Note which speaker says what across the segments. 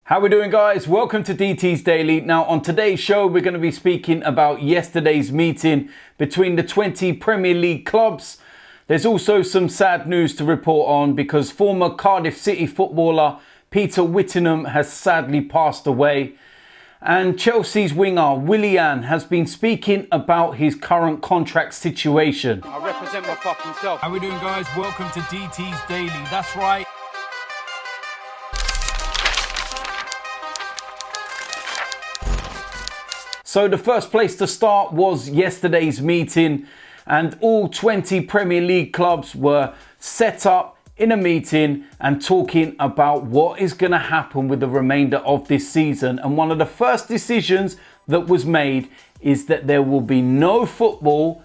Speaker 1: How we doing, guys? Welcome to DT's Daily. Now on today's show we're going to be speaking about yesterday's meeting between the 20 Premier League clubs. There's also some sad news to report on because former Cardiff City footballer Peter Whittingham has sadly passed away. And Chelsea's winger Willian has been speaking about his current contract situation.
Speaker 2: I represent my fucking self.
Speaker 1: How we doing, guys? Welcome to DT's Daily. That's right. So the first place to start was yesterday's meeting, and all 20 Premier League clubs were set up in a meeting and talking about what is going to happen with the remainder of this season. And one of the first decisions that was made is that there will be no football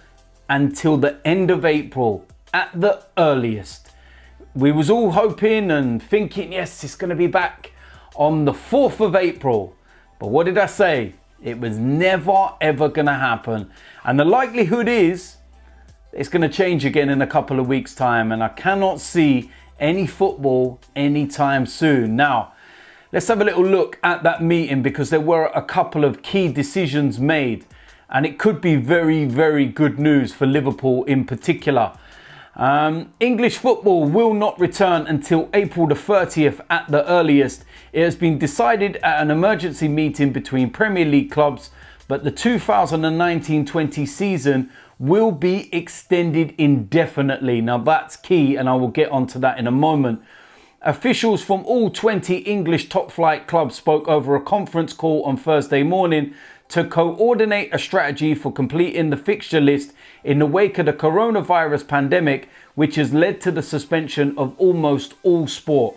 Speaker 1: until the end of April at the earliest. We was all hoping and thinking, yes, it's going to be back on the 4th of April. But what did I say? It was never ever going to happen. And the likelihood is it's going to change again in a couple of weeks' time. And I cannot see any football anytime soon. Now, let's have a little look at that meeting because there were a couple of key decisions made. And it could be very, very good news for Liverpool in particular. English football will not return until April the 30th at the earliest. It has been decided at an emergency meeting between Premier League clubs, but the 2019-20 season will be extended indefinitely. Now that's key, and I will get onto that in a moment. Officials from all 20 English top flight clubs spoke over a conference call on Thursday morning to coordinate a strategy for completing the fixture list in the wake of the coronavirus pandemic, which has led to the suspension of almost all sport.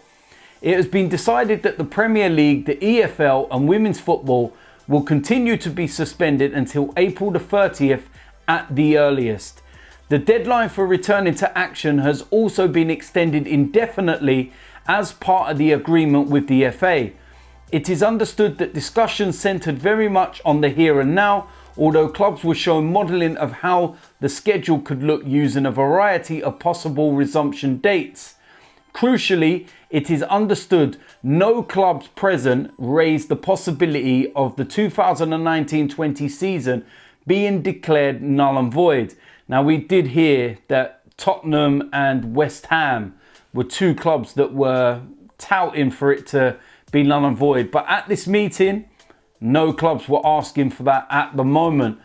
Speaker 1: It has been decided that the Premier League, the EFL and women's football will continue to be suspended until April the 30th at the earliest. The deadline for returning to action has also been extended indefinitely as part of the agreement with the FA. It is understood that discussions centred very much on the here and now, although clubs were shown modelling of how the schedule could look using a variety of possible resumption dates. Crucially, it is understood no clubs present raised the possibility of the 2019-20 season being declared null and void. Now, we did hear that Tottenham and West Ham were two clubs that were touting for it to be null and void. But at this meeting, no clubs were asking for that at the moment.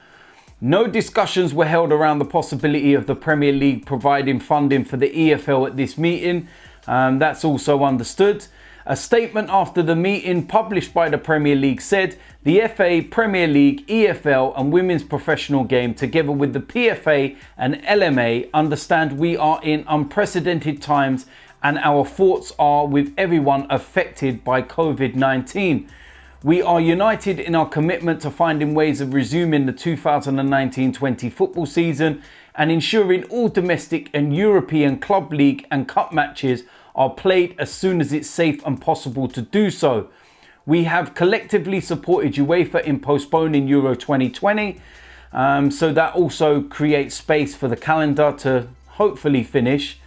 Speaker 1: No discussions were held around the possibility of the Premier League providing funding for the EFL at this meeting. That's also understood. A statement after the meeting published by the Premier League said the FA, Premier League, EFL and Women's Professional Game together with the PFA and LMA understand we are in unprecedented times and our thoughts are with everyone affected by COVID-19. We are united in our commitment to finding ways of resuming the 2019-20 football season and ensuring all domestic and European club league and cup matches are played as soon as it's safe and possible to do so. We have collectively supported UEFA in postponing Euro 2020, so that also creates space for the calendar to hopefully finish.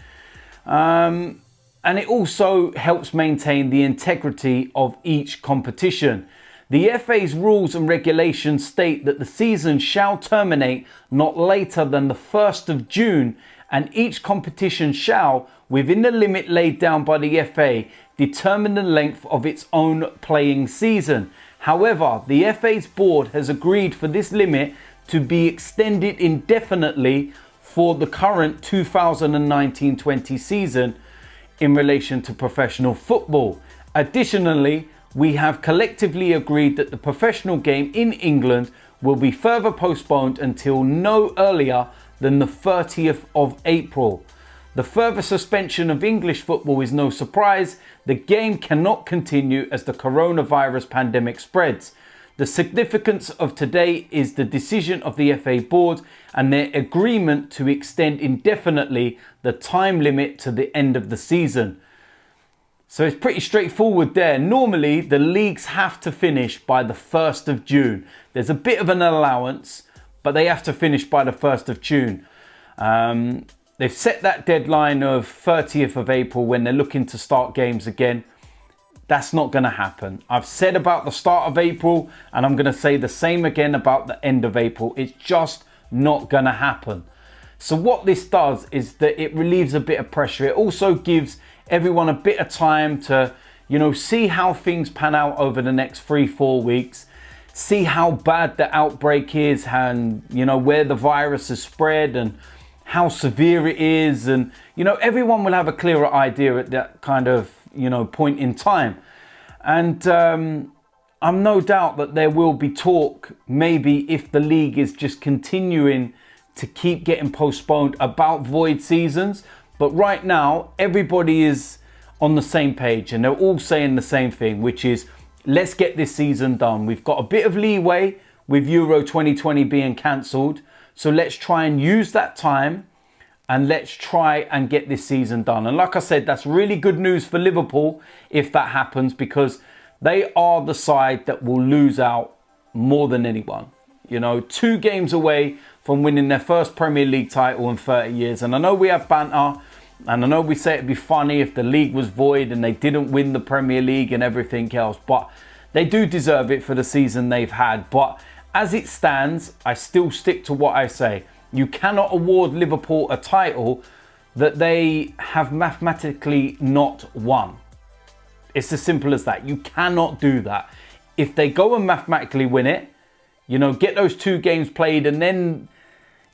Speaker 1: And it also helps maintain the integrity of each competition. The FA's rules and regulations state that the season shall terminate not later than the 1st of June, and each competition shall, within the limit laid down by the FA, determine the length of its own playing season. However, the FA's board has agreed for this limit to be extended indefinitely for the current 2019-20 season in relation to professional football. Additionally, we have collectively agreed that the professional game in England will be further postponed until no earlier than the 30th of April. The further suspension of English football is no surprise. The game cannot continue as the coronavirus pandemic spreads. The significance of today is the decision of the FA board and their agreement to extend indefinitely the time limit to the end of the season. So it's pretty straightforward there. Normally, the leagues have to finish by the 1st of June. There's a bit of an allowance, but they have to finish by the 1st of June. They've set that deadline of 30th of April when they're looking to start games again. That's not going to happen. I've said about the start of April, and I'm going to say the same again about the end of April. It's just not going to happen. So what this does is that it relieves a bit of pressure. It also gives everyone a bit of time to, you know, see how things pan out over the next 3-4 weeks. See how bad the outbreak is, and, you know, where the virus has spread and how severe it is. And, you know, everyone will have a clearer idea at that kind of, you know, point in time. And I'm no doubt that there will be talk, maybe if the league is just continuing to keep getting postponed, about void seasons. But right now, everybody is on the same page and they're all saying the same thing, which is, let's get this season done. We've got a bit of leeway with Euro 2020 being cancelled. So let's try and use that time and let's try and get this season done. And like I said, that's really good news for Liverpool if that happens, because they are the side that will lose out more than anyone. You know, 2 games away from winning their first Premier League title in 30 years. And I know we have banter, and I know we say it'd be funny if the league was void and they didn't win the Premier League and everything else, but they do deserve it for the season they've had. But as it stands, I still stick to what I say. You cannot award Liverpool a title that they have mathematically not won. It's as simple as that. You cannot do that. If they go and mathematically win it, you know, get those 2 games played, and then,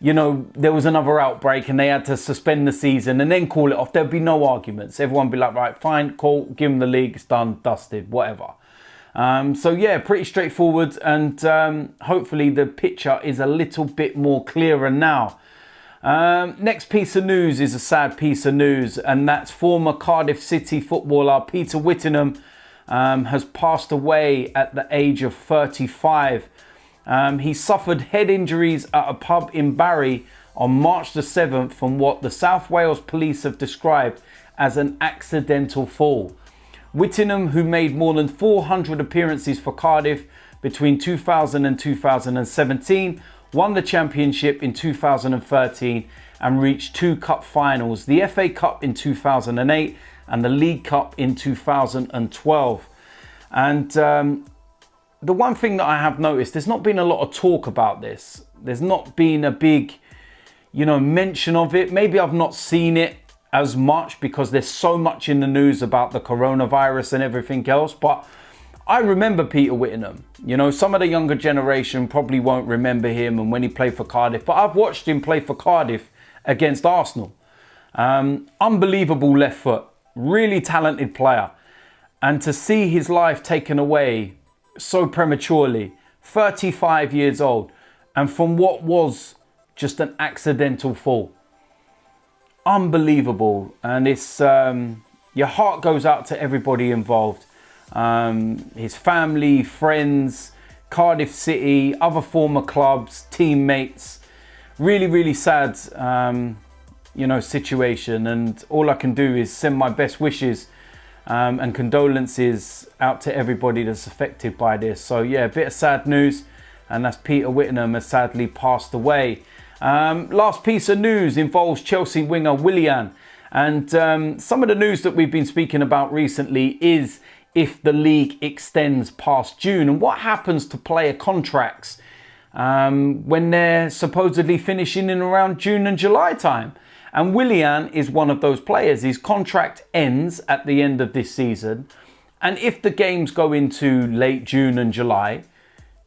Speaker 1: you know, there was another outbreak and they had to suspend the season and then call it off, there'd be no arguments. Everyone would be like, right, fine, cool, give them the league, it's done, dusted, whatever. So yeah, pretty straightforward, and hopefully the picture is a little bit more clearer now. Next piece of news is a sad piece of news, and that's former Cardiff City footballer Peter Whittingham has passed away at the age of 35. He suffered head injuries at a pub in Barry on March the 7th from what the South Wales police have described as an accidental fall. Whittingham, who made more than 400 appearances for Cardiff between 2000 and 2017, won the championship in 2013 and reached 2 cup finals, the FA Cup in 2008 and the League Cup in 2012. And the one thing that I have noticed, there's not been a lot of talk about this. There's not been a big, you know, mention of it. Maybe I've not seen it as much because there's so much in the news about the coronavirus and everything else. But I remember Peter Whittingham. You know, some of the younger generation probably won't remember him and when he played for Cardiff, but I've watched him play for Cardiff against Arsenal. Unbelievable left foot, really talented player. And to see his life taken away so prematurely, 35 years old, and from what was just an accidental fall. Unbelievable. And it's your heart goes out to everybody involved, his family, friends, Cardiff City, other former clubs, teammates. Really sad you know, situation, and all I can do is send my best wishes and condolences out to everybody that's affected by this. So yeah, a bit of sad news, and that's Peter Whittingham has sadly passed away. Last piece of news involves Chelsea winger Willian, and some of the news that we've been speaking about recently is if the league extends past June and what happens to player contracts when they're supposedly finishing in around June and July time. And Willian is one of those players. His contract ends at the end of this season, and if the games go into late June and July,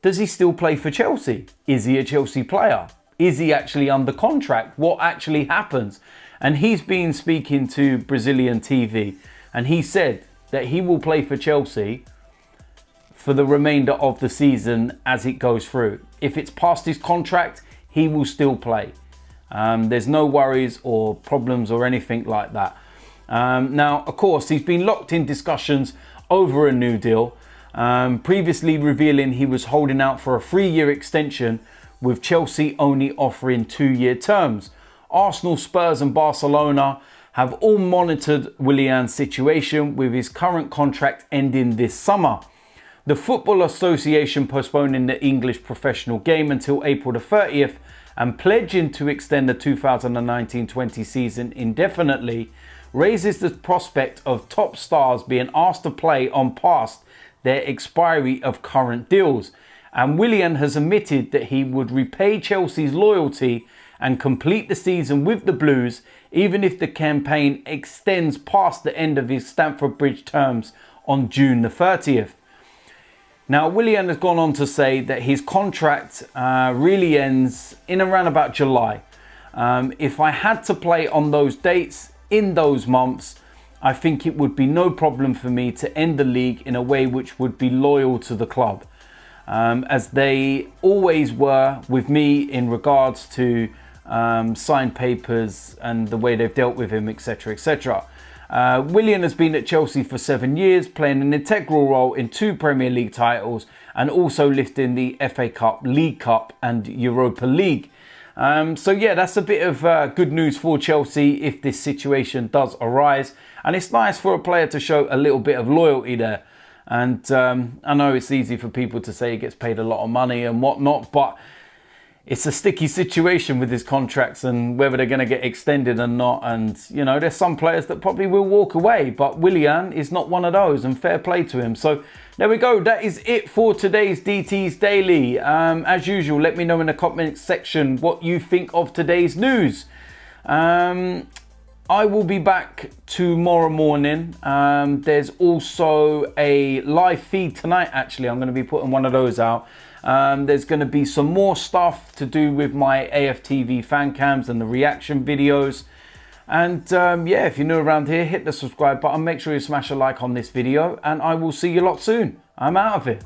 Speaker 1: does he still play for Chelsea? Is he a Chelsea player? Is he actually under contract? What actually happens? And he's been speaking to Brazilian TV, and he said that he will play for Chelsea for the remainder of the season as it goes through. If it's past his contract, he will still play. There's no worries or problems or anything like that. Now, of course, he's been locked in discussions over a new deal, previously revealing he was holding out for a 3-year extension, with Chelsea only offering 2-year terms. Arsenal, Spurs and Barcelona have all monitored Willian's situation, with his current contract ending this summer. The Football Association postponing the English professional game until April the 30th and pledging to extend the 2019-20 season indefinitely, raises the prospect of top stars being asked to play on past their expiry of current deals. And Willian has admitted that he would repay Chelsea's loyalty and complete the season with the Blues, even if the campaign extends past the end of his Stamford Bridge terms on June the 30th. Now, Willian has gone on to say that his contract really ends in around about July. If I had to play on those dates, in those months, I think it would be no problem for me to end the league in a way which would be loyal to the club. As they always were with me in regards to signed papers and the way they've dealt with him, etc, etc. Willian has been at Chelsea for 7 years, playing an integral role in 2 Premier League titles and also lifting the FA Cup, League Cup and Europa League. So yeah, that's a bit of good news for Chelsea if this situation does arise. And it's nice for a player to show a little bit of loyalty there. And I know it's easy for people to say he gets paid a lot of money and whatnot, but it's a sticky situation with his contracts and whether they're going to get extended or not. And, you know, there's some players that probably will walk away, but Willian is not one of those, and fair play to him. So there we go. That is it for today's DT's Daily. As usual, let me know in the comment section what you think of today's news. I will be back tomorrow morning. There's also a live feed tonight, actually. I'm going to be putting one of those out. There's going to be some more stuff to do with my AFTV fan cams and the reaction videos. And yeah, if you're new around here, hit the subscribe button. Make sure you smash a like on this video. And I will see you lot soon. I'm out of here.